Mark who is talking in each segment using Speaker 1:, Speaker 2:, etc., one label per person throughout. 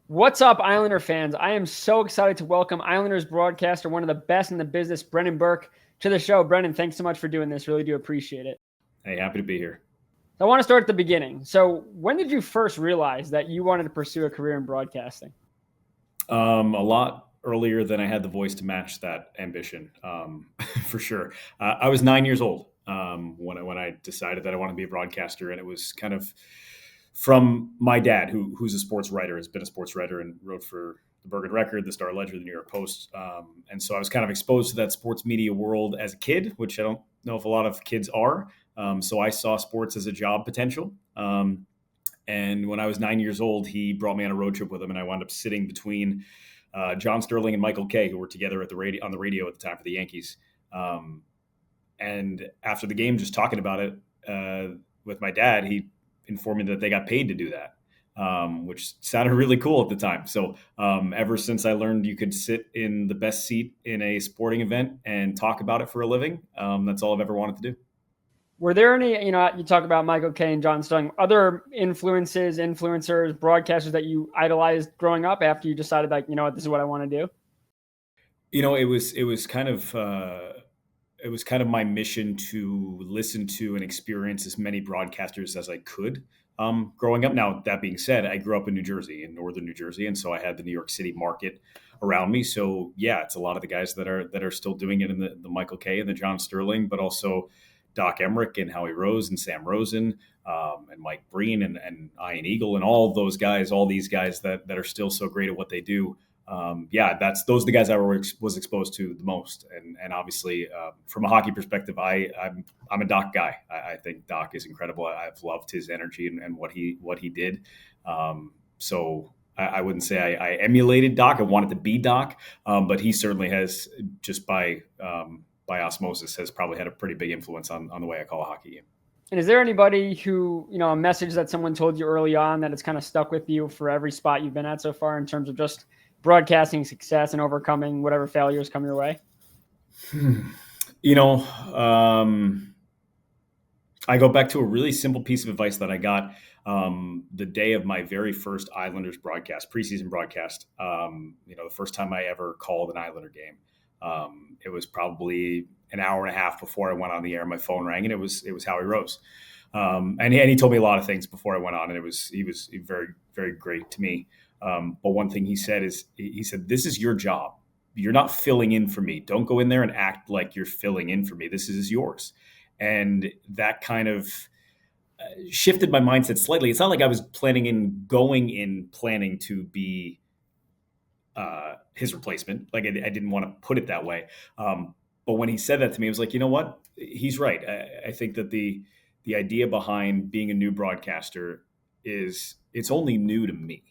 Speaker 1: What's up, Islander fans? I am so excited to welcome Islanders broadcaster, one of the best in the business, Brendan Burke, to the show. Brendan, thanks so much for doing this. Really do appreciate it.
Speaker 2: Hey, happy to be here.
Speaker 1: So I want to start at the beginning. So when did you first realize that you wanted to pursue a career in broadcasting?
Speaker 2: A lot earlier than I had the voice to match that ambition, for sure. I was 9 years old when I decided that I wanted to be a broadcaster, and it was kind of from my dad, who's a sports writer, has been a sports writer and wrote for the Bergen Record, the Star Ledger, the New York Post. And so I was kind of exposed to that sports media world as a kid, which I don't know if a lot of kids are. So I saw sports as a job potential. And when I was 9 years old, he brought me on a road trip with him, and I wound up sitting between John Sterling and Michael Kay, who were together at on the radio at the time for the Yankees. And after the game, just talking about it with my dad, he informed me that they got paid to do that, which sounded really cool at the time. So ever since I learned you could sit in the best seat in a sporting event and talk about it for a living, that's all I've ever wanted to do.
Speaker 1: Were there any, you talk about Michael Kay and John Sterling, other influencers, broadcasters that you idolized growing up after you decided, like, you know what, this is what I want to do?
Speaker 2: It was kind of my mission to listen to and experience as many broadcasters as I could growing up. Now, that being said, I grew up in New Jersey, in northern New Jersey, and so I had the New York City market around me. So yeah, it's a lot of the guys that are still doing it in the Michael Kay and the John Sterling, but also Doc Emmerich and Howie Rose and Sam Rosen and Mike Breen and Ian Eagle and all those guys, all these guys that are still so great at what they do. Those are the guys I was exposed to the most, and obviously from a hockey perspective, I'm a Doc guy. I think Doc is incredible. I've loved his energy and what he did. So I wouldn't say I emulated Doc. I wanted to be Doc, but he certainly has, just by osmosis, has probably had a pretty big influence on the way I call a hockey game.
Speaker 1: And is there anybody who, a message that someone told you early on that it's kind of stuck with you for every spot you've been at so far in terms of just broadcasting success and overcoming whatever failures come your way?
Speaker 2: I go back to a really simple piece of advice that I got the day of my very first Islanders broadcast, preseason broadcast. The first time I ever called an Islander game. It was probably an hour and a half before I went on the air. My phone rang, and it was Howie Rose. And he told me a lot of things before I went on, and he was very, very great to me. But one thing he said is, he said, "This is your job. You're not filling in for me. Don't go in there and act like you're filling in for me. This is yours." And that kind of shifted my mindset slightly. It's not like I was planning to be his replacement. Like I didn't want to put it that way. But when he said that to me, I was like, you know what? He's right. I think that the idea behind being a new broadcaster is it's only new to me.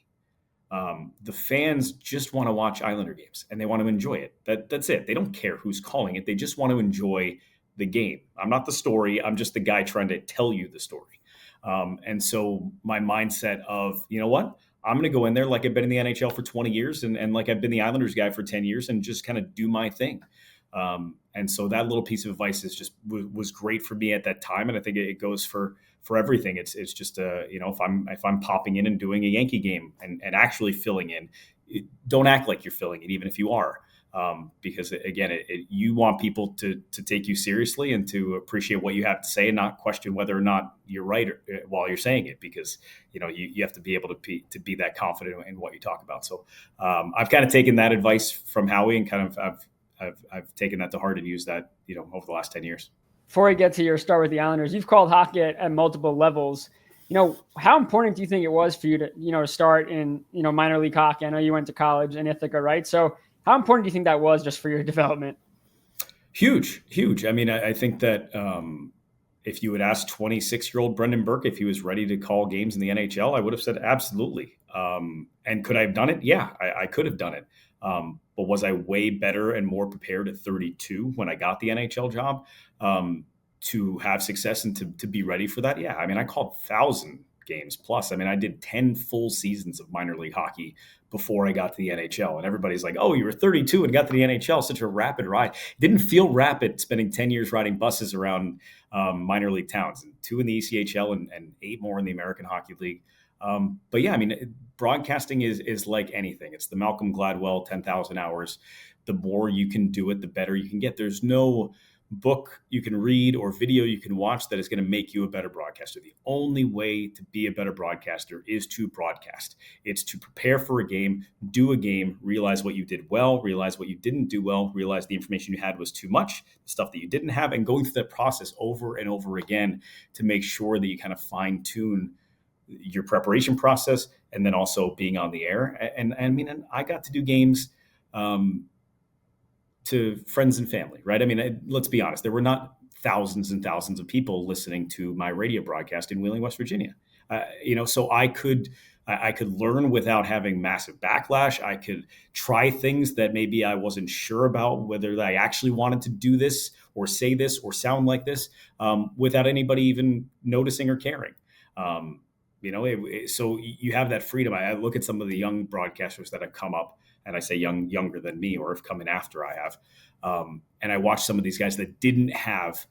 Speaker 2: The fans just want to watch Islander games and they want to enjoy it. That's it. They don't care who's calling it. They just want to enjoy the game. I'm not the story. I'm just the guy trying to tell you the story. And so my mindset of, you know what? I'm going to go in there like I've been in the NHL for 20 years and like I've been the Islanders guy for 10 years and just kind of do my thing. And so that little piece of advice was great for me at that time. And I think it goes for everything. It's just, if I'm popping in and doing a Yankee game and actually filling in, don't act like you're filling it, even if you are. Because again, you want people to take you seriously and to appreciate what you have to say and not question whether or not you're right while you're saying it, because you have to be able to be that confident in what you talk about. So I've kind of taken that advice from Howie and kind of I've taken that to heart and used that over the last 10 years.
Speaker 1: Before we get to your start with the Islanders, you've called hockey at multiple levels. How important do you think it was for you to start in minor league hockey? I know you went to college in Ithaca, right? So how important do you think that was just for your development?
Speaker 2: Huge. I mean, I think that if you had asked 26-year-old Brendan Burke if he was ready to call games in the NHL, I would have said absolutely. And could I have done it? Yeah, I could have done it. But was I way better and more prepared at 32 when I got the NHL job to have success and to be ready for that? Yeah, I mean, I called 1,000 games plus. I mean, I did 10 full seasons of minor league hockey before I got to the NHL. And everybody's like, oh, you were 32 and got to the NHL, such a rapid ride. It didn't feel rapid spending 10 years riding buses around minor league towns, and 2 in the ECHL and 8 more in the American Hockey League. But yeah, I mean, broadcasting is like anything. It's the Malcolm Gladwell 10,000 hours. The more you can do it, the better you can get. There's no book you can read or video you can watch that is going to make you a better broadcaster. The only way to be a better broadcaster is to broadcast. It's to prepare for a game, do a game, realize what you did well, realize what you didn't do well, realize the information you had was too much, the stuff that you didn't have, and going through that process over and over again to make sure that you kind of fine tune your preparation process and then also being on the air. And I mean, and I got to do games to friends and family, right? I mean, let's be honest, there were not thousands and thousands of people listening to my radio broadcast in Wheeling, West Virginia. So I could learn without having massive backlash. I could try things that maybe I wasn't sure about, whether I actually wanted to do this or say this or sound like this, without anybody even noticing or caring. So you have that freedom. I look at some of the young broadcasters that have come up, and I say younger than me or have come in after I have. And I watch some of these guys that didn't have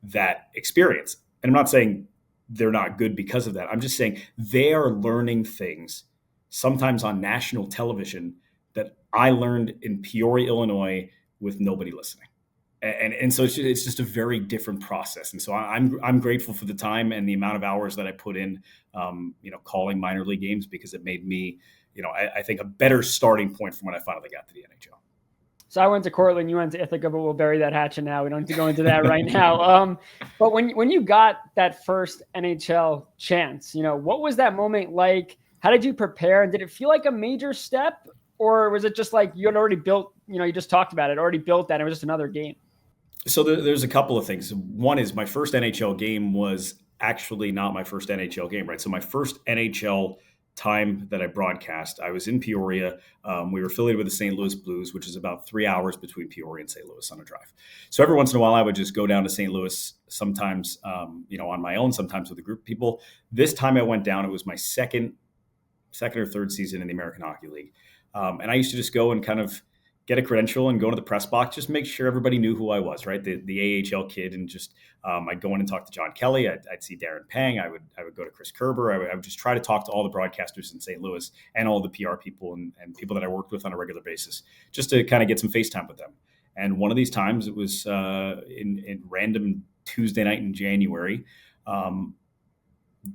Speaker 2: that experience. And I'm not saying they're not good because of that. I'm just saying they are learning things sometimes on national television that I learned in Peoria, Illinois, with nobody listening. And so it's just a very different process. And so I'm grateful for the time and the amount of hours that I put in, calling minor league games, because it made me, I think a better starting point from when I finally got to the NHL.
Speaker 1: So I went to Cortland, you went to Ithaca, but we'll bury that hatchet now. We don't need to go into that right now. But when you got that first NHL chance, what was that moment like? How did you prepare? And did it feel like a major step? Or was it just like you had already built, you just talked about it, already built that, and it was just another game?
Speaker 2: So there's a couple of things. One is my first NHL game was actually not my first NHL game, right? So my first NHL time that I broadcast, I was in Peoria. We were affiliated with the St. Louis Blues, which is about 3 hours between Peoria and St. Louis on a drive. So every once in a while, I would just go down to St. Louis, sometimes, on my own, sometimes with a group of people. This time I went down, it was my second or third season in the American Hockey League. And I used to just go and kind of get a credential and go into the press box, just make sure everybody knew who I was, right? The AHL kid, and just I'd go in and talk to John Kelly. I'd see Darren Pang. I would go to Chris Kerber. I would just try to talk to all the broadcasters in St. Louis and all the PR people and people that I worked with on a regular basis, just to kind of get some FaceTime with them. And one of these times, it was in random Tuesday night in January. The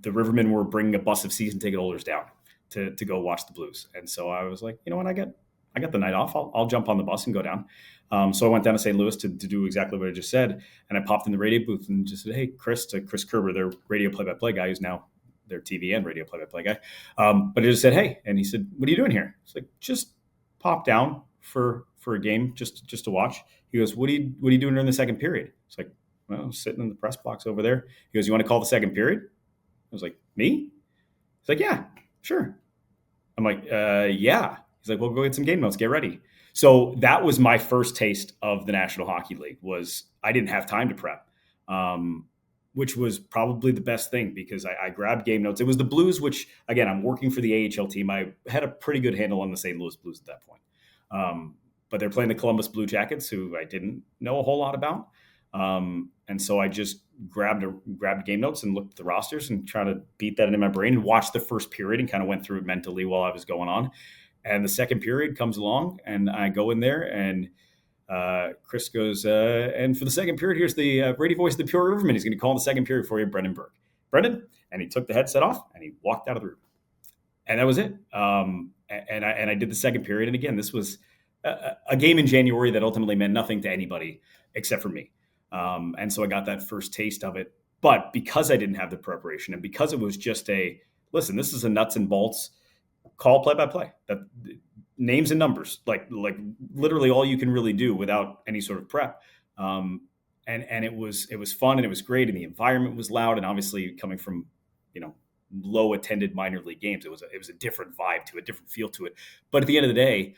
Speaker 2: Rivermen were bringing a bus of season ticket holders down to go watch the Blues, and so I was like, you know what, I got the night off. I'll jump on the bus and go down. So I went down to St. Louis to do exactly what I just said. And I popped in the radio booth and just said, hey, Chris, to Chris Kerber, their radio play-by-play guy, who's now their TV and radio play-by-play guy. But I just said, hey, and he said, what are you doing here? It's like, just pop down for a game, just to watch. He goes, what are you doing during the second period? It's like, well, I'm sitting in the press box over there. He goes, you want to call the second period? I was like, me? He's like, yeah, sure. I'm like, yeah. He's like, well, go get some game notes, get ready. So that was my first taste of the National Hockey League. Was I didn't have time to prep, which was probably the best thing, because I grabbed game notes. It was the Blues, which, again, I'm working for the AHL team. I had a pretty good handle on the St. Louis Blues at that point. But they're playing the Columbus Blue Jackets, who I didn't know a whole lot about. And so I just grabbed game notes and looked at the rosters and tried to beat that into my brain and watched the first period and kind of went through it mentally while I was going on. And the second period comes along, and I go in there, and Chris goes, and for the second period, here's the radio voice of the Peoria Riverman. He's going to call in the second period for you, Brendan Burke. Brendan, and he took the headset off and he walked out of the room, and that was it. And I did the second period, and again, this was a game in January that ultimately meant nothing to anybody except for me. And so I got that first taste of it. But because I didn't have the preparation, and because it was just listen, this is a nuts and bolts call play-by-play, that names and numbers, like literally all you can really do without any sort of prep. And it was fun, and it was great, and the environment was loud, and obviously coming from, low attended minor league games, it was a different vibe to it, different feel to it. But at the end of the day,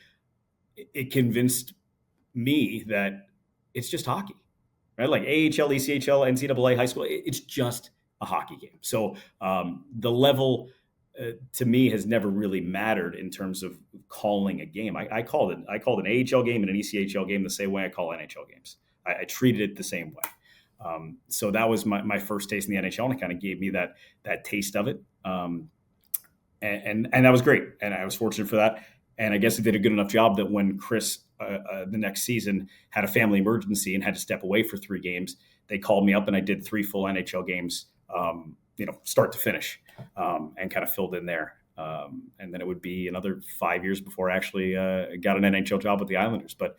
Speaker 2: it convinced me that it's just hockey, right? Like AHL, ECHL, NCAA, high school, it's just a hockey game. So the level to me has never really mattered in terms of calling a game. I called an AHL game and an ECHL game the same way I call NHL games. I treated it the same way. So that was my first taste in the NHL, and it kind of gave me that taste of it. and that was great. And I was fortunate for that. And I guess I did a good enough job that when Chris, the next season, had a family emergency and had to step away for 3 games, they called me up and I did 3 full NHL games, start to finish, and kind of filled in there. And then it would be another 5 years before I actually got an NHL job with the Islanders. But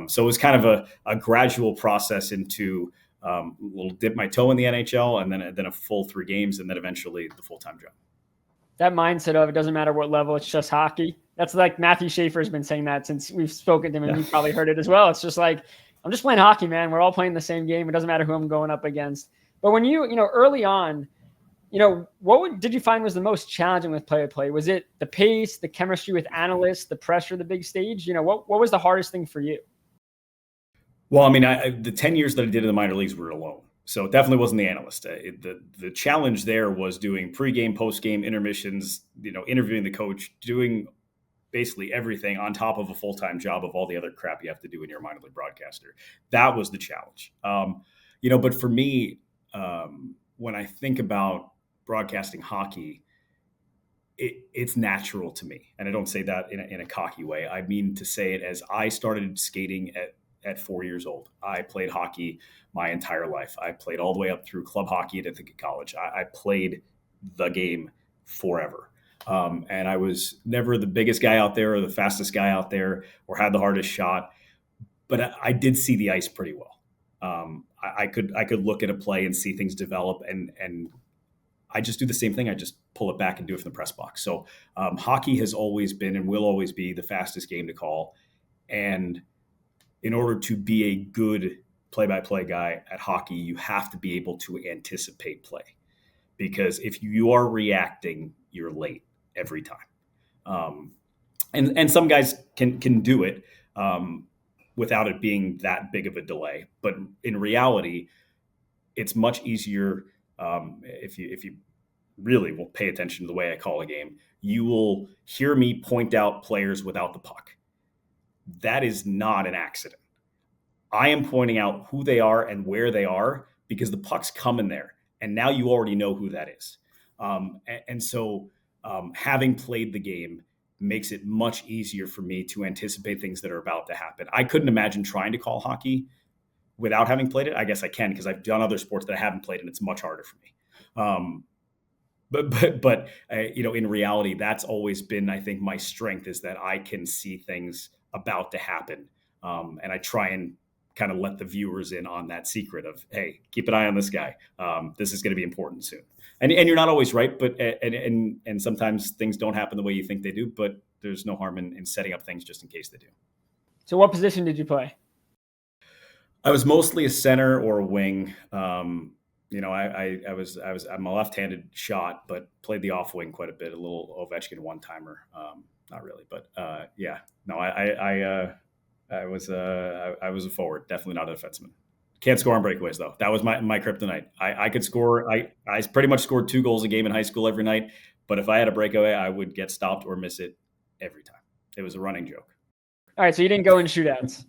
Speaker 2: so it was kind of a gradual process into little dip my toe in the NHL, and then a full 3 games, and then eventually the full-time job.
Speaker 1: That mindset of it doesn't matter what level, it's just hockey. That's like Matthew Schaefer's been saying that since we've spoken to him, and you've probably heard it as well. It's just like, I'm just playing hockey, man. We're all playing the same game. It doesn't matter who I'm going up against. But when early on, did you find was the most challenging with play-by-play? Was it the pace, the chemistry with analysts, the pressure, the big stage? What was the hardest thing for you?
Speaker 2: Well, I mean, the 10 years that I did in the minor leagues were alone. So it definitely wasn't the analyst. The challenge there was doing pregame, postgame, intermissions, interviewing the coach, doing basically everything on top of a full-time job of all the other crap you have to do when you're a minor league broadcaster. That was the challenge. But for me, when I think about broadcasting hockey, it's natural to me. And I don't say that in a cocky way. I mean to say it as I started skating at 4 years old. I played hockey my entire life. I played all the way up through club hockey at Ithaca College. I played the game forever. And I was never the biggest guy out there or the fastest guy out there or had the hardest shot, but I did see the ice pretty well. I could look at a play and see things develop, and I just do the same thing. I just pull it back and do it from the press box. So hockey has always been and will always be the fastest game to call. And in order to be a good play-by-play guy at hockey, you have to be able to anticipate play, because if you are reacting, you're late every time. And some guys can do it without it being that big of a delay. But in reality, it's much easier if you really will pay attention to the way I call a game. You will hear me point out players without the puck. That is not an accident. I am pointing out who they are and where they are because the puck's coming there. And now you already know who that is. So having played the game makes it much easier for me to anticipate things that are about to happen. I couldn't imagine trying to call hockey without having played it. I guess I can, because I've done other sports that I haven't played, and it's much harder for me. But in reality, that's always been, I think, my strength, is that I can see things about to happen. And I try and kind of let the viewers in on that secret of, hey, keep an eye on this guy. This is going to be important soon. And you're not always right, but and sometimes things don't happen the way you think they do, but there's no harm in setting up things just in case they do.
Speaker 1: So what position did you play?
Speaker 2: I was mostly a center or a wing. I'm a left-handed shot, but played the off wing quite a bit, a little Ovechkin one-timer. Not really, but I was a forward, definitely not a defenseman. Can't score on breakaways, though. That was my kryptonite. I could score. I pretty much scored 2 goals a game in high school every night, but if I had a breakaway, I would get stopped or miss it every time. It was a running joke.
Speaker 1: All right, so you didn't go in shootouts.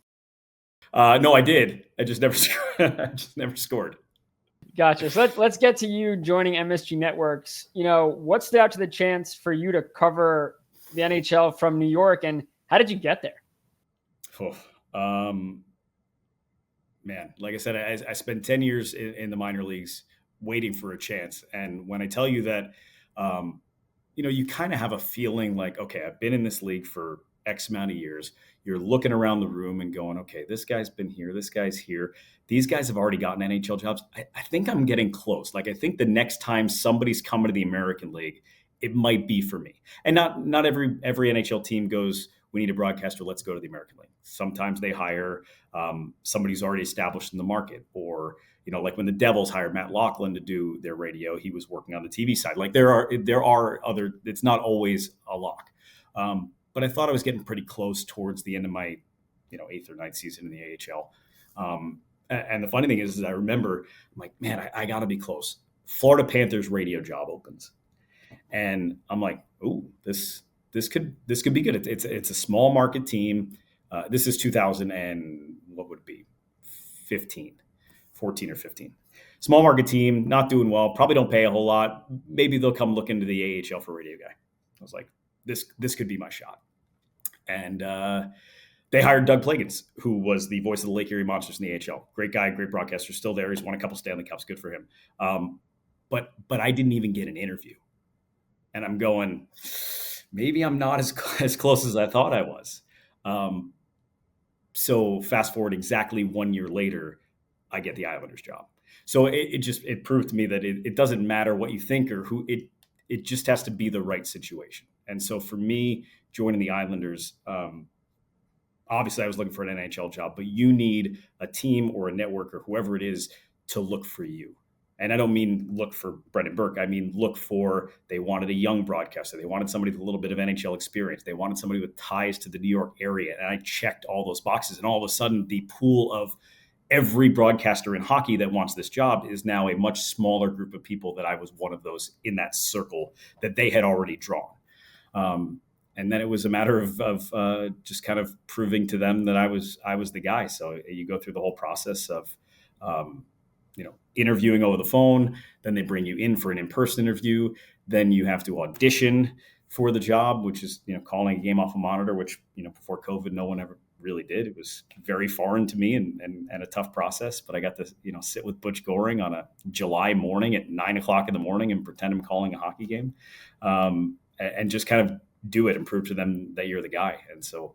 Speaker 2: No, I did. I just never scored.
Speaker 1: Gotcha. So let's get to you joining MSG Networks. What stood out to the chance for you to cover the NHL from New York, and how did you get there?
Speaker 2: Man, like I said, I spent 10 years in the minor leagues waiting for a chance. And when I tell you that, you kind of have a feeling like, okay, I've been in this league for X amount of years. You're looking around the room and going, okay, this guy's been here. This guy's here. These guys have already gotten NHL jobs. I think I'm getting close. Like, I think the next time somebody's coming to the American League, it might be for me. And not every NHL team goes, we need a broadcaster, let's go to the American League. Sometimes they hire somebody who's already established in the market, or like when the Devils hired Matt Loughlin to do their radio, he was working on the TV side. Like there are other. It's not always a lock. But I thought I was getting pretty close towards the end of my 8th or 9th season in the AHL. And the funny thing is I remember, I'm like, man, I got to be close. Florida Panthers radio job opens, and I'm like, ooh, this could be good. It's a small market team. This is 2000 and what would it be? 14 or 15. Small market team, not doing well. Probably don't pay a whole lot. Maybe they'll come look into the AHL for radio guy. I was like, this could be my shot. And they hired Doug Plagans, who was the voice of the Lake Erie Monsters in the AHL. Great guy, great broadcaster, still there. He's won a couple Stanley Cups. Good for him. But I didn't even get an interview. And I'm going, maybe I'm not as close as I thought I was. So fast forward exactly 1 year later, I get the Islanders job. So it proved to me that it doesn't matter what you think or who it just has to be the right situation. And so for me, joining the Islanders, obviously I was looking for an NHL job, but you need a team or a network or whoever it is to look for you. And I don't mean look for Brendan Burke. I mean, they wanted a young broadcaster. They wanted somebody with a little bit of NHL experience. They wanted somebody with ties to the New York area. And I checked all those boxes. And all of a sudden, the pool of every broadcaster in hockey that wants this job is now a much smaller group of people that I was one of those in that circle that they had already drawn. And then it was a matter of just kind of proving to them that I was the guy. So you go through the whole process of, interviewing over the phone. Then they bring you in for an in-person interview. Then you have to audition for the job, which is, calling a game off a monitor, which, before COVID, no one ever really did. It was very foreign to me and a tough process, but I got to, sit with Butch Goring on a July morning at 9:00 in the morning and pretend I'm calling a hockey game, and just kind of do it and prove to them that you're the guy. And so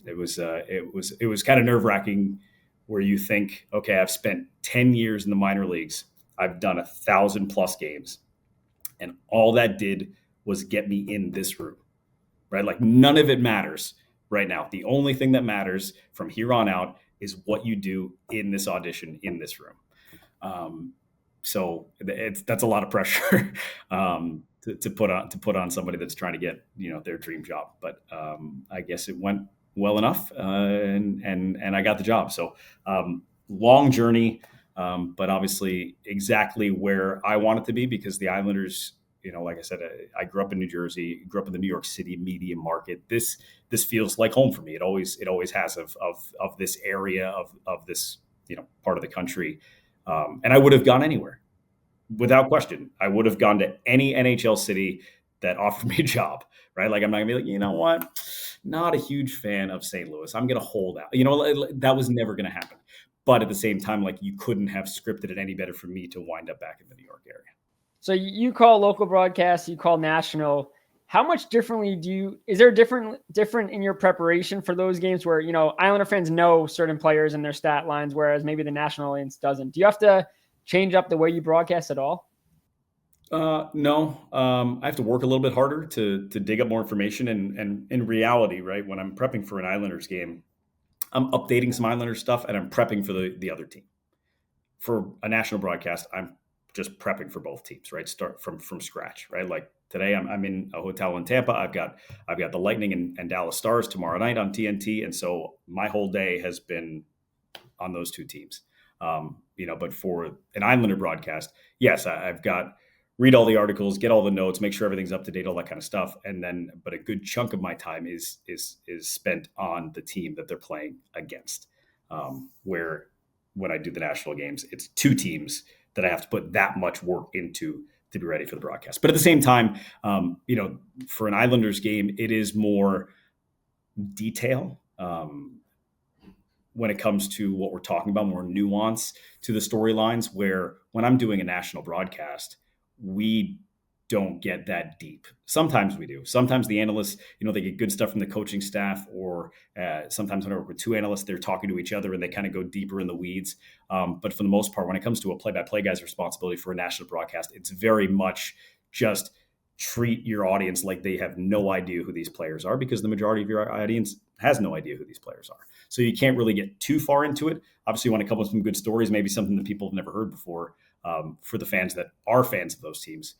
Speaker 2: it was kind of nerve-wracking, where you think, okay, I've spent 10 years in the minor leagues. I've done 1,000+ games. And all that did was get me in this room, right? Like, none of it matters right now. The only thing that matters from here on out is what you do in this audition, in this room. So that's a lot of pressure to put on somebody that's trying to get, their dream job. But I guess it went well enough, and I got the job. So long journey, but obviously exactly where I wanted to be, because the Islanders, like I said, I grew up in New Jersey, grew up in the New York City media market. This feels like home for me. It always has of this area of this part of the country, and I would have gone anywhere without question. I would have gone to any NHL city that offered me a job, right? Like, I'm not gonna be like, you know what? Not a huge fan of St. Louis. I'm going to hold out. That was never going to happen. But at the same time, like, you couldn't have scripted it any better for me to wind up back in the New York area.
Speaker 1: So you call local broadcasts, you call national. How much differently is there different in your preparation for those games where, Islander fans know certain players and their stat lines, whereas maybe the national audience doesn't? Do you have to change up the way you broadcast at all?
Speaker 2: No, I have to work a little bit harder to dig up more information. And in reality, right, when I'm prepping for an Islanders game, I'm updating some Islanders stuff and I'm prepping for the other team. For a national broadcast, I'm just prepping for both teams, right? Start from scratch, right? Like today, I'm in a hotel in Tampa. I've got the Lightning and Dallas Stars tomorrow night on TNT, and so my whole day has been on those two teams. But for an Islander broadcast, yes, I've got read all the articles, get all the notes, make sure everything's up to date, all that kind of stuff. And then, but a good chunk of my time is spent on the team that they're playing against. Where when I do the national games, it's two teams that I have to put that much work into to be ready for the broadcast. But at the same time, for an Islanders game, it is more detail. When it comes to what we're talking about, more nuance to the storylines, where when I'm doing a national broadcast, we don't get that deep. Sometimes we do. Sometimes the analysts, they get good stuff from the coaching staff, or sometimes when I work with two analysts, they're talking to each other and they kind of go deeper in the weeds. But for the most part, when it comes to a play-by-play guy's responsibility for a national broadcast, it's very much just treat your audience like they have no idea who these players are, because the majority of your audience has no idea who these players are. So you can't really get too far into it. Obviously, you want to come up with some good stories, maybe something that people have never heard before, for the fans that are fans of those teams.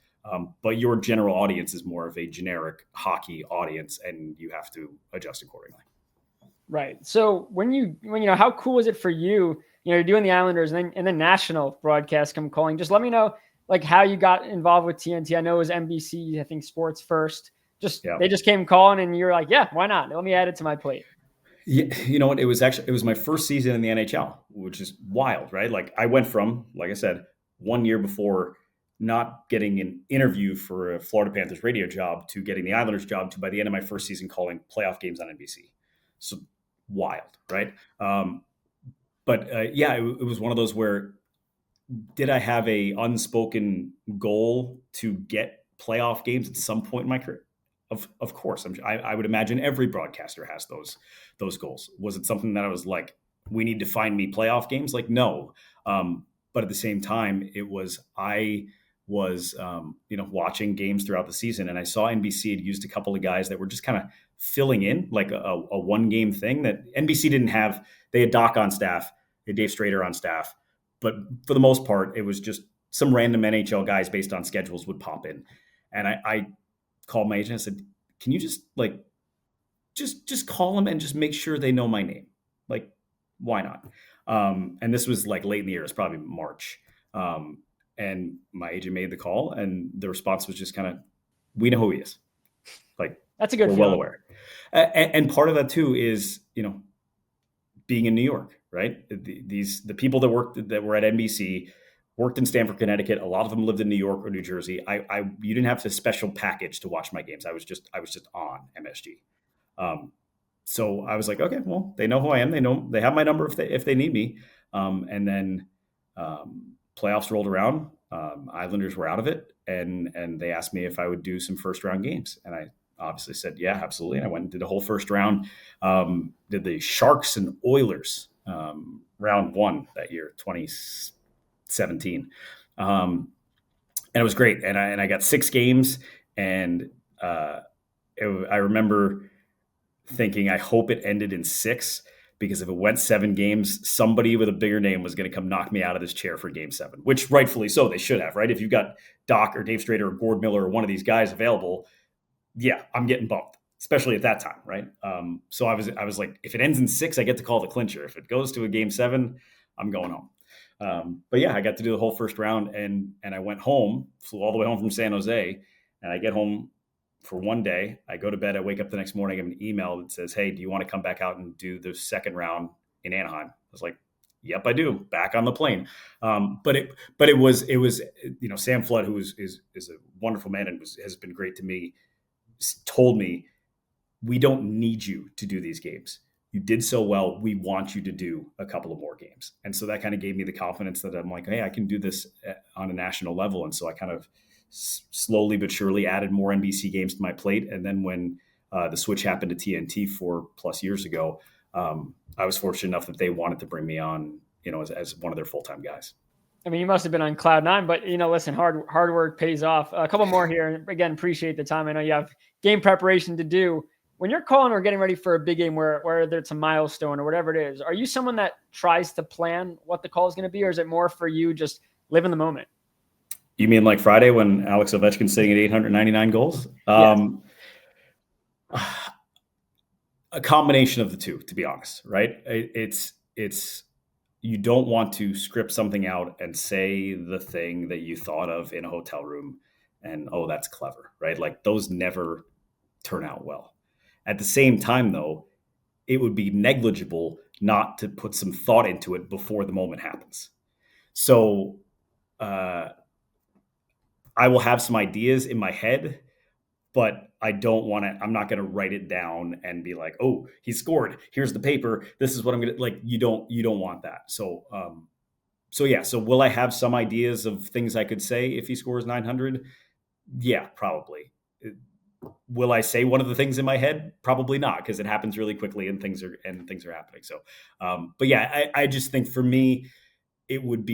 Speaker 2: But your general audience is more of a generic hockey audience, and you have to adjust accordingly.
Speaker 1: Right. So when how cool is it for you? You're doing the Islanders and then national broadcast come calling. Just let me know like how you got involved with TNT. I know it was NBC, I think Sports First. They just came calling and you're like, yeah, why not? Let me add it to my plate.
Speaker 2: Yeah, you know what? It was my first season in the NHL, which is wild, right? Like I went from, like I said, 1 year before not getting an interview for a Florida Panthers radio job to getting the Islanders job to by the end of my first season calling playoff games on NBC. So wild, right? But it was one of those where did I have a unspoken goal to get playoff games at some point in my career? Of course, I would imagine every broadcaster has those goals. Was it something that I was like, we need to find me playoff games? Like, no. But at the same time, I was watching games throughout the season, and I saw NBC had used a couple of guys that were just kind of filling in like a one game thing that NBC didn't have. They had Doc on staff, they had Dave Strader on staff, but for the most part, it was just some random NHL guys based on schedules would pop in, and I called my agent and said, "Can you just just call them and just make sure they know my name? Like, why not?" And this was like late in the year. It's probably March. And my agent made the call, and the response was just kind of, "We know who he is." Like,
Speaker 1: that's a good.
Speaker 2: We're well aware. And part of that too is being in New York, right? The people that were at NBC worked in Stamford, Connecticut. A lot of them lived in New York or New Jersey. You didn't have to special package to watch my games. I was just on MSG. So I was like, okay, well, they know who I am. They have my number if they need me. And then playoffs rolled around. Islanders were out of it, and they asked me if I would do some first round games, and I obviously said, yeah, absolutely. And I went and did the whole first round. Did the Sharks and Oilers round one that year, 2017. And it was great. And I got 6 games, and I remember thinking, I hope it ended in 6, because if it went 7 games, somebody with a bigger name was going to come knock me out of this chair for game 7, which rightfully so, they should have, right? If you've got Doc or Dave Strader or Gord Miller or one of these guys available, yeah, I'm getting bumped, especially at that time, right? So I was like, if it ends in 6, I get to call the clincher. If it goes to a game 7, I'm going home. But yeah, I got to do the whole first round, and I went home, flew all the way home from San Jose, and I get home for one day. I go to bed. I wake up the next morning. I have an email that says, "Hey, do you want to come back out and do the second round in Anaheim?" I was like, "Yep, I do." Back on the plane. But it was Sam Flood, who is a wonderful man and has been great to me, told me, "We don't need you to do these games. You did so well. We want you to do a couple of more games." And so that kind of gave me the confidence that I'm like, hey, I can do this on a national level. And so I kind of slowly but surely added more NBC games to my plate. And then when the switch happened to TNT 4+ years ago, I was fortunate enough that they wanted to bring me on, as one of their full-time guys.
Speaker 1: I mean, you must have been on cloud 9, but listen, hard work pays off. A couple more here. Again, appreciate the time. I know you have game preparation to do. When you're calling or getting ready for a big game, whether it's a milestone or whatever it is, are you someone that tries to plan what the call is going to be, or is it more for you just live in the moment?
Speaker 2: You mean like Friday when Alex Ovechkin's sitting at 899 goals?
Speaker 1: Yes.
Speaker 2: A combination of the two, to be honest, right? It's you don't want to script something out and say the thing that you thought of in a hotel room and, oh, that's clever, right? Like, those never turn out well. At the same time, though, it would be negligible not to put some thought into it before the moment happens. So I will have some ideas in my head, but I'm not going to write it down and be like, oh, he scored. Here's the paper. This is what I'm going to like. You don't want that. So will I have some ideas of things I could say if he scores 900? Yeah, probably. Will I say one of the things in my head? Probably not, because it happens really quickly and things are happening. So, but yeah, I just think for me, it would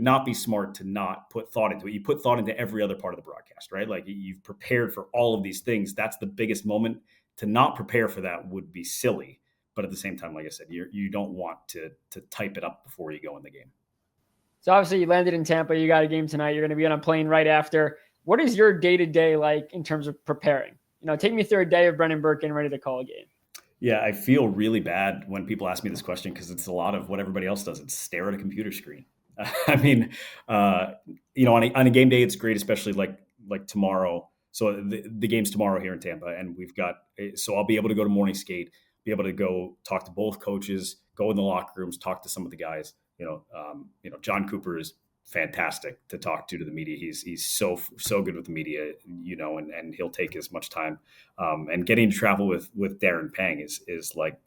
Speaker 2: not be smart to not put thought into it. You put thought into every other part of the broadcast, right? Like, you've prepared for all of these things. That's the biggest moment. To not prepare for that would be silly. But at the same time, like I said, you don't want to type it up before you go in the game.
Speaker 1: So obviously you landed in Tampa. You got a game tonight. You're going to be on a plane right after. What is your day-to-day like in terms of preparing? Take me through a day of Brendan Burke getting ready to call a game.
Speaker 2: Yeah, I feel really bad when people ask me this question, because it's a lot of what everybody else does. It's stare at a computer screen. I mean, on a game day, it's great, especially like tomorrow. So the game's tomorrow here in Tampa, and so I'll be able to go to morning skate, be able to go talk to both coaches, go in the locker rooms, talk to some of the guys. John Cooper is fantastic to talk to the media. He's so good with the media, and he'll take as much time. And getting to travel with Darren Pang is like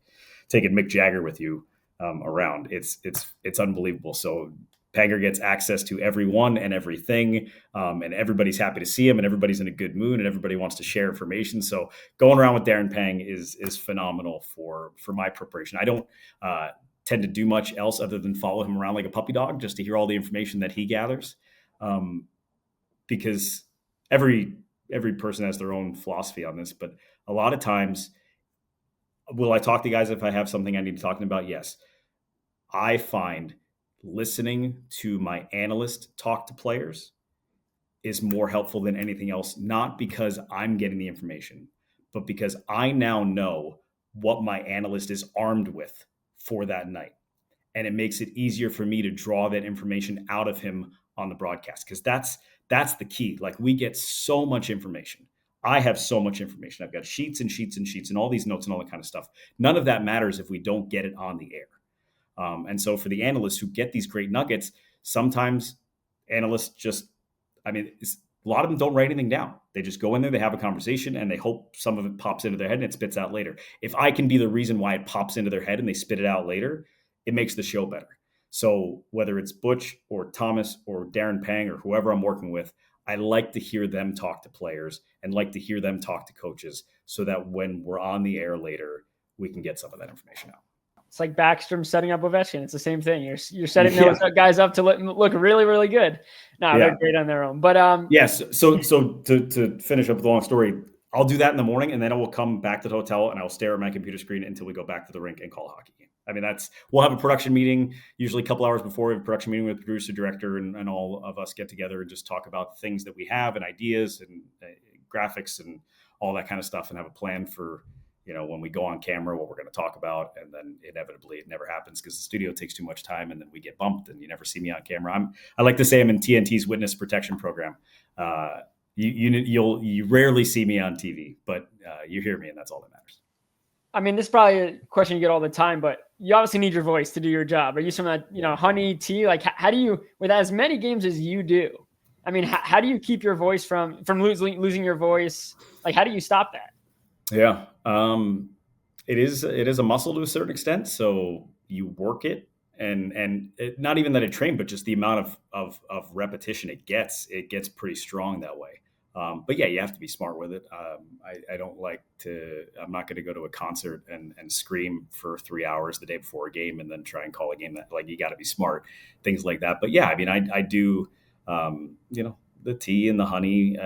Speaker 2: taking Mick Jagger with you around. It's unbelievable. So Panger gets access to everyone and everything, and everybody's happy to see him, and everybody's in a good mood, and everybody wants to share information. So going around with Darren Pang is phenomenal for my preparation. I don't tend to do much else other than follow him around like a puppy dog, just to hear all the information that he gathers, because every person has their own philosophy on this. But a lot of times, will I talk to guys if I have something I need to talk about? Yes. I find listening to my analyst talk to players is more helpful than anything else, not because I'm getting the information, but because I now know what my analyst is armed with for that night. And it makes it easier for me to draw that information out of him on the broadcast, because that's the key. Like, we get so much information. I have so much information. I've got sheets and sheets and sheets and all these notes and all that kind of stuff. None of that matters if we don't get it on the air. And so for the analysts who get these great nuggets, sometimes analysts a lot of them don't write anything down. They just go in there, they have a conversation, and they hope some of it pops into their head and it spits out later. If I can be the reason why it pops into their head and they spit it out later, it makes the show better. So whether it's Butch or Thomas or Darren Pang or whoever I'm working with, I like to hear them talk to players and like to hear them talk to coaches, so that when we're on the air later, we can get some of that information out.
Speaker 1: It's like Backstrom setting up Ovechkin. It's the same thing. You're setting those guys up to look really, really good. No, they're great on their own. But
Speaker 2: yes. So to finish up the long story, I'll do that in the morning, and then I will come back to the hotel and I'll stare at my computer screen until we go back to the rink and call a hockey game. I mean, we'll have a production meeting usually a couple hours before. We have a production meeting with the producer, director, and all of us get together and just talk about things that we have and ideas and graphics and all that kind of stuff, and have a plan for, when we go on camera, what we're going to talk about. And then inevitably it never happens because the studio takes too much time, and then we get bumped and you never see me on camera. I like to say I'm in TNT's witness protection program. You rarely see me on TV, but you hear me, and that's all that matters.
Speaker 1: I mean, this is probably a question you get all the time, but you obviously need your voice to do your job. Are you some of that, honey tea? Like, how do you, with as many games as you do, I mean, how do you keep your voice from losing your voice? Like, how do you stop that?
Speaker 2: Yeah. It is a muscle to a certain extent. So you work it, and not even that it trained, but just the amount of repetition it gets pretty strong that way. But yeah, you have to be smart with it. I don't like I'm not going to go to a concert and scream for 3 hours the day before a game and then try and call a game. That, like, you got to be smart, things like that. But yeah, I mean, I do, the tea and the honey.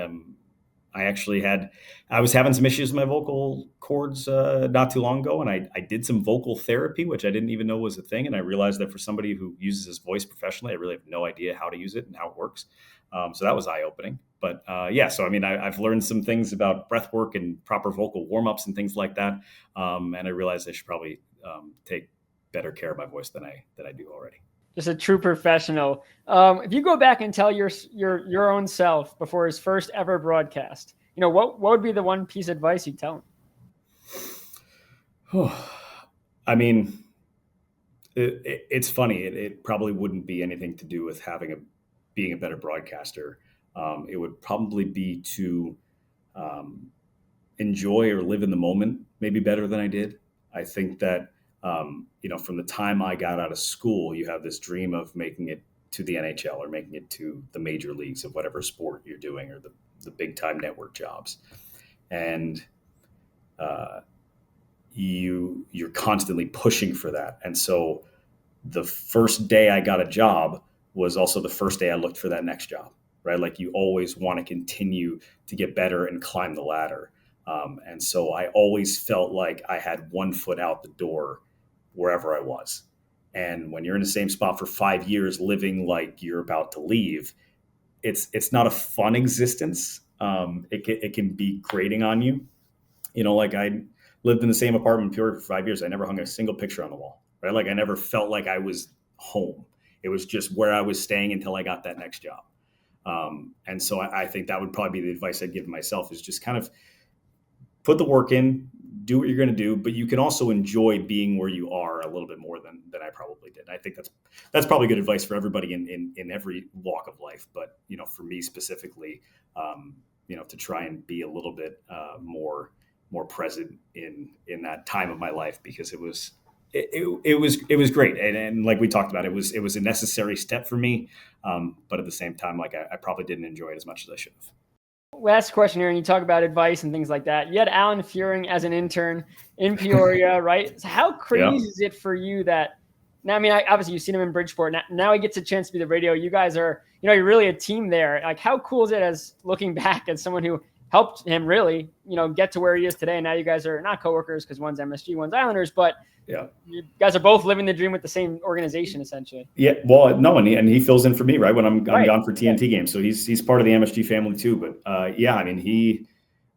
Speaker 2: I was having some issues with my vocal cords not too long ago, and I did some vocal therapy, which I didn't even know was a thing. And I realized that for somebody who uses his voice professionally, I really have no idea how to use it and how it works. So that was eye-opening. But so I mean, I've learned some things about breath work and proper vocal warm-ups and things like that. And I realized I should probably take better care of my voice than I do already.
Speaker 1: Just a true professional. If you go back and tell your own self before his first ever broadcast, what would be the one piece of advice you'd tell him?
Speaker 2: I mean, it's funny. It probably wouldn't be anything to do with being a better broadcaster. It would probably be to enjoy or live in the moment maybe better than I did. I think that, from the time I got out of school, you have this dream of making it to the NHL or making it to the major leagues of whatever sport you're doing, or the big time network jobs. And you're constantly pushing for that. And so the first day I got a job was also the first day I looked for that next job, right? Like, you always want to continue to get better and climb the ladder. And so I always felt like I had one foot out the door wherever I was. And when you're in the same spot for 5 years, living like you're about to leave, it's not a fun existence. It can be grating on you. Like, I lived in the same apartment in Peoria for 5 years. I never hung a single picture on the wall, right? Like, I never felt like I was home. It was just where I was staying until I got that next job. And so I think that would probably be the advice I'd give myself, is just kind of put the work in, do what you're going to do, but you can also enjoy being where you are a little bit more than I probably did. I think that's probably good advice for everybody in every walk of life. But, for me specifically, to try and be a little bit more present in that time of my life, because it was great. And like we talked about, it was a necessary step for me. But at the same time, like I probably didn't enjoy it as much as I should have.
Speaker 1: Last question here, and you talk about advice and things like that. You had Alan Furing as an intern in Peoria, right? So how crazy is it for you that now, I mean, obviously you've seen him in Bridgeport. Now he gets a chance to be the radio. You guys are, you're really a team there. Like, how cool is it as looking back as someone who helped him really, get to where he is today? And now you guys are not coworkers because one's MSG, one's Islanders, but you guys are both living the dream with the same organization, essentially.
Speaker 2: Yeah, well, no, and he fills in for me, right, when I'm gone for TNT games. So he's part of the MSG family too. But I mean,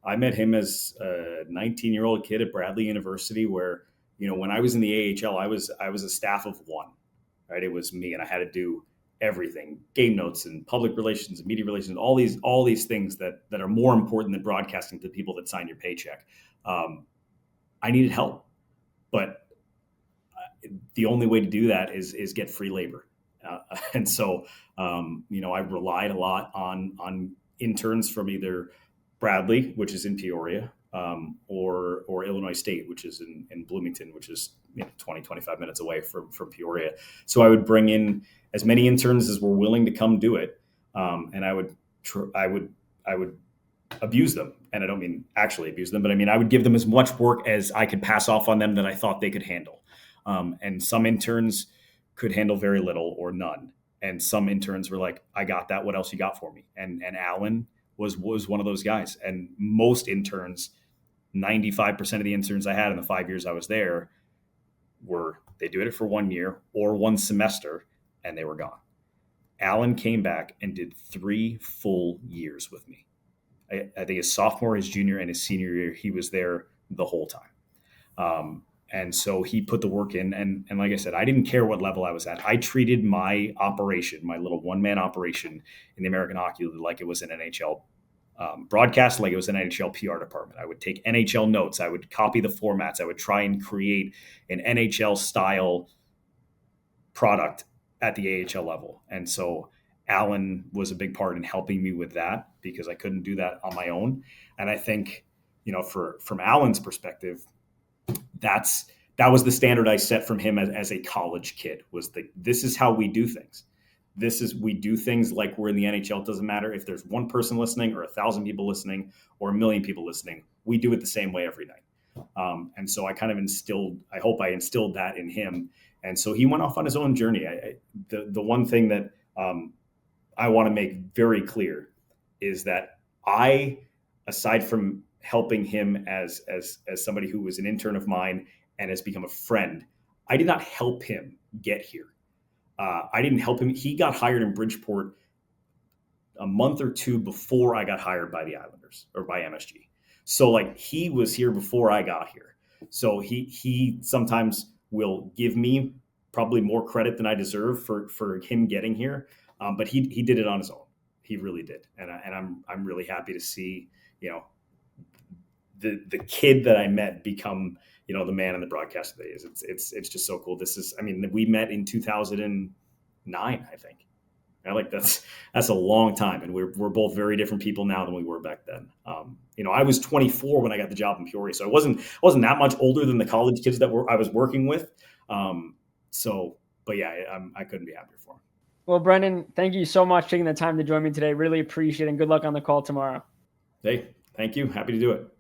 Speaker 2: I met him as a 19-year-old kid at Bradley University, where when I was in the AHL, I was a staff of one, right? It was me, and I had to do everything: game notes and public relations and media relations, all these things that are more important than broadcasting to the people that sign your paycheck. I needed help, but the only way to do that is get free labor. And so, I relied a lot on interns from either Bradley, which is in Peoria, or Illinois State, which is in Bloomington, which is 20, 25 minutes away from Peoria. So I would bring in as many interns as were willing to come do it. And I would abuse them. And I don't mean actually abuse them, but I mean, I would give them as much work as I could pass off on them that I thought they could handle. And some interns could handle very little or none. And some interns were like, I got that. What else you got for me? And Alan was one of those guys. And most interns, 95% of the interns I had in the 5 years I was there, they did it for 1 year or one semester, and they were gone. Alan came back and did 3 full years with me. I think his sophomore, his junior, and his senior year, he was there the whole time. And so he put the work in. And like I said, I didn't care what level I was at. I treated my operation, my little one-man operation in the American Hockey League, like it was an NHL broadcast, like it was an NHL PR department. I would take NHL notes. I would copy the formats. I would try and create an NHL-style product at the AHL level. And so Alan was a big part in helping me with that, because I couldn't do that on my own. And I think, from Alan's perspective, that was the standard I set from him as a college kid, was this is how we do things. We do things like we're in the NHL. It doesn't matter if there's one person listening or 1,000 people listening or 1 million people listening. We do it the same way every night. And so I kind of instilled that in him. And so he went off on his own journey. The one thing that I want to make very clear is that aside from helping him as somebody who was an intern of mine and has become a friend, I did not help him get here. I didn't help him. He got hired in Bridgeport a month or two before I got hired by the Islanders or by MSG. So like, he was here before I got here. So he sometimes will give me probably more credit than I deserve for him getting here. But he did it on his own. He really did. And I'm really happy to see, the kid that I met become, the man in the broadcast today. It's just so cool. We met in 2009, I think. Like that's a long time. And we're both very different people now than we were back then. I was 24 when I got the job in Peoria. So I wasn't that much older than the college kids that I was working with. But yeah, I couldn't be happier for him.
Speaker 1: Well, Brendan, thank you so much for taking the time to join me today. Really appreciate it. And good luck on the call tomorrow.
Speaker 2: Hey, thank you. Happy to do it.